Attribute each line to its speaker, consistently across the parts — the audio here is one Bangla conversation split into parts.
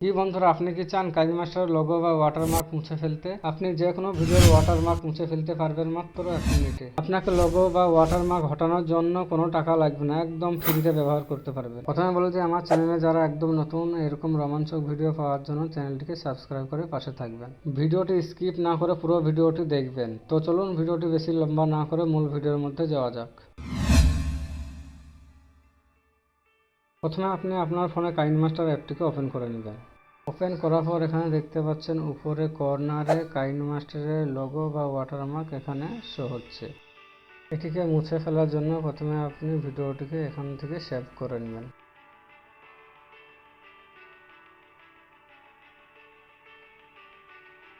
Speaker 1: কি বন্ধুরা, আপনি কি চান কাইনমাস্টার লোগো বা ওয়াটারমার্ক মুছে ফেলতে? আপনি যে কোনো ভিডিওর ওয়াটারমার্ক মুছে ফেলতে পারবেন মাত্র 1 মিনিটে। আপনাকে লোগো বা ওয়াটারমার্ক হটানোর জন্য কোনো টাকা লাগবে না, একদম ফ্রিতে ব্যবহার করতে পারবেন। প্রথমে বলি যে আমার চ্যানেলে যারা একদম নতুন এরকম রোমাঞ্চক ভিডিও পাওয়ার জন্য চ্যানেলটিকে সাবস্ক্রাইব করে পাশে থাকবেন। ভিডিওটি স্কিপ না করে পুরো ভিডিওটি দেখবেন। তো চলুন ভিডিওটি বেশি লম্বা না করে মূল ভিডিওর মধ্যে যাওয়া যাক। প্রথমে আপনি আপনার ফোনে কাইনমাস্টার অ্যাপটিকে ওপেন করে নেবেন। ওপেন করার পর এখানে দেখতে পাচ্ছেন উপরে কর্নারে কাইনমাস্টারের লোগো বা ওয়াটারমার্ক এখানে শো হচ্ছে। এটিকে মুছে ফেলার জন্য প্রথমে আপনি ভিডিওটিকে এখান থেকে সেভ করে নেবেন।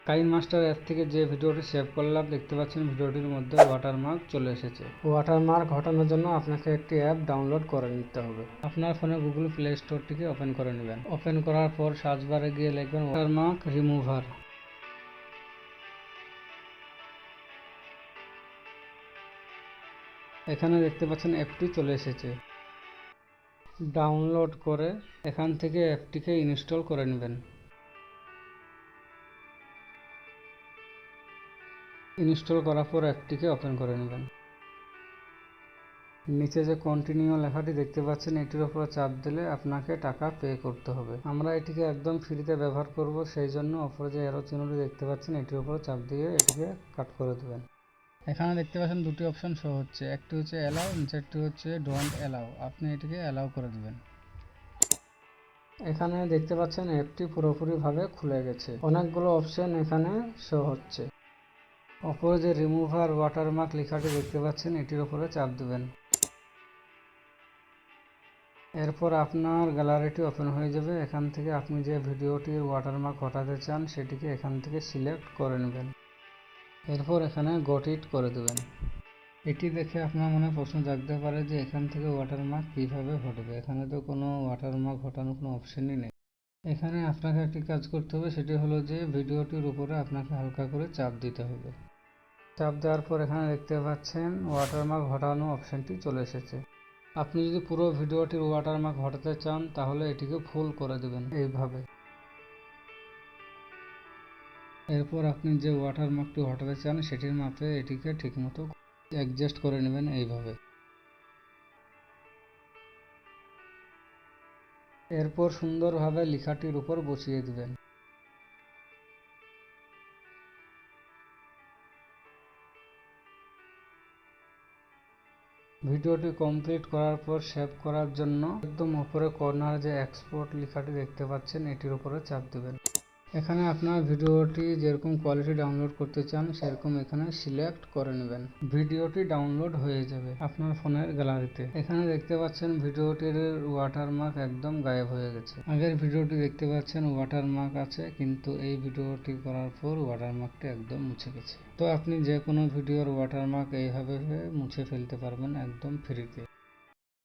Speaker 1: কাইনমাস্টার অ্যাপ থেকে যে ভিডিওটি সেভ করলাম দেখতে পাচ্ছেন ভিডিওটির মধ্যে ওয়াটারমার্ক চলে এসেছে। ওয়াটারমার্ক হটানোর জন্য আপনাকে একটি অ্যাপ ডাউনলোড করে নিতে হবে। আপনার ফোনে গুগল প্লে স্টোরটিকে ওপেন করে নেবেন। ওপেন করার পর সার্চ বারে গিয়ে লিখবেন ওয়াটারমার্ক রিমুভার। এখানে দেখতে পাচ্ছেন অ্যাপটি চলে এসেছে। ডাউনলোড করে এখান থেকে অ্যাপটিকে ইনস্টল করে নেবেন। ইনস্টল করার পর অ্যাপটিকে ওপেন করে নেবেন। নিচে যে কন্টিনিউ লেখাটি দেখতে পাচ্ছেন এটির উপর চাপ দিলে আপনাকে টাকা পে করতে হবে। আমরা এটিকে একদম ফ্রিতে ব্যবহার করব, সেই জন্য উপরে যে অ্যারো চিহ্নটি দেখতে পাচ্ছেন এটির উপর চাপ দিয়ে এটিকে কাট করে দেবেন। এখানে দেখতে পাচ্ছেন দুটি অপশন শো হচ্ছে, একটি হচ্ছে অ্যালাউ, নিচেরটি হচ্ছে ডোন্ট অ্যালাউ। আপনি এটিকে অ্যালাউ করে দেবেন। এখানে দেখতে পাচ্ছেন অ্যাপটি পুরোপুরিভাবে খুলে গেছে। অনেকগুলো অপশন এখানে শো হচ্ছে। উপরে যে রিমুভার ওয়াটারমার্ক লেখাটি দেখতে পাচ্ছেন এটির উপরে চাপ দেবেন। এরপর আপনার গ্যালারিটি ওপেন হয়ে যাবে। এখান থেকে আপনি যে ভিডিওটির ওয়াটারমার্ক হটাতে চান সেটিকে এখান থেকে সিলেক্ট করে নেবেন। এরপর এখানে গট ইট করে দেবেন। এটি দেখে আপনার মনে প্রশ্ন জাগতে পারে যে এখান থেকে ওয়াটারমার্ক কীভাবে হটবে। এখানে তো কোনো ওয়াটারমার্ক হটানোর কোনো অপশনই নেই। এখানে আপনাকে একটি কাজ করতে হবে, সেটি হলো যে ভিডিওটির উপরে আপনাকে হালকা করে চাপ দিতে হবে। চাপ দেওয়ার পর এখানে দেখতে পাচ্ছেন ওয়াটারমার্ক হটানো অপশনটি চলে এসেছে। আপনি যদি পুরো ভিডিওটির ওয়াটারমার্ক হটাতে চান তাহলে এটিকে ফুল করে দেবেন এইভাবে। এরপর আপনি যে ওয়াটারমার্কটি হটাতে চান সেটির মাপে এটিকে ঠিকমতো অ্যাডজাস্ট করে নেবেন এইভাবে। এরপর সুন্দরভাবে লেখাটির উপর বসিয়ে দিবেন। ভিডিওটি কমপ্লিট করার পর সেভ করার জন্য একদম উপরে কর্নারে যে এক্সপোর্ট লেখাটি দেখতে পাচ্ছেন এটির উপরে চাপ দেবেন। এখানে আপনার ভিডিওটি যেরকম কোয়ালিটি ডাউনলোড করতে চান সেরকম এখানে সিলেক্ট করে নেবেন। ভিডিওটি ডাউনলোড হয়ে যাবে আপনার ফোনের গ্যালারিতে। এখানে দেখতে পাচ্ছেন ভিডিওটির ওয়াটারমার্ক একদম গায়েব হয়ে গেছে। আগের ভিডিওটি দেখতে পাচ্ছেন ওয়াটারমার্ক আছে, কিন্তু এই ভিডিওটি করার পর ওয়াটারমার্কটি একদম মুছে গেছে। তো আপনি যে কোনো ভিডিওর ওয়াটারমার্ক এইভাবে মুছে ফেলতে পারবেন একদম ফ্রিতে।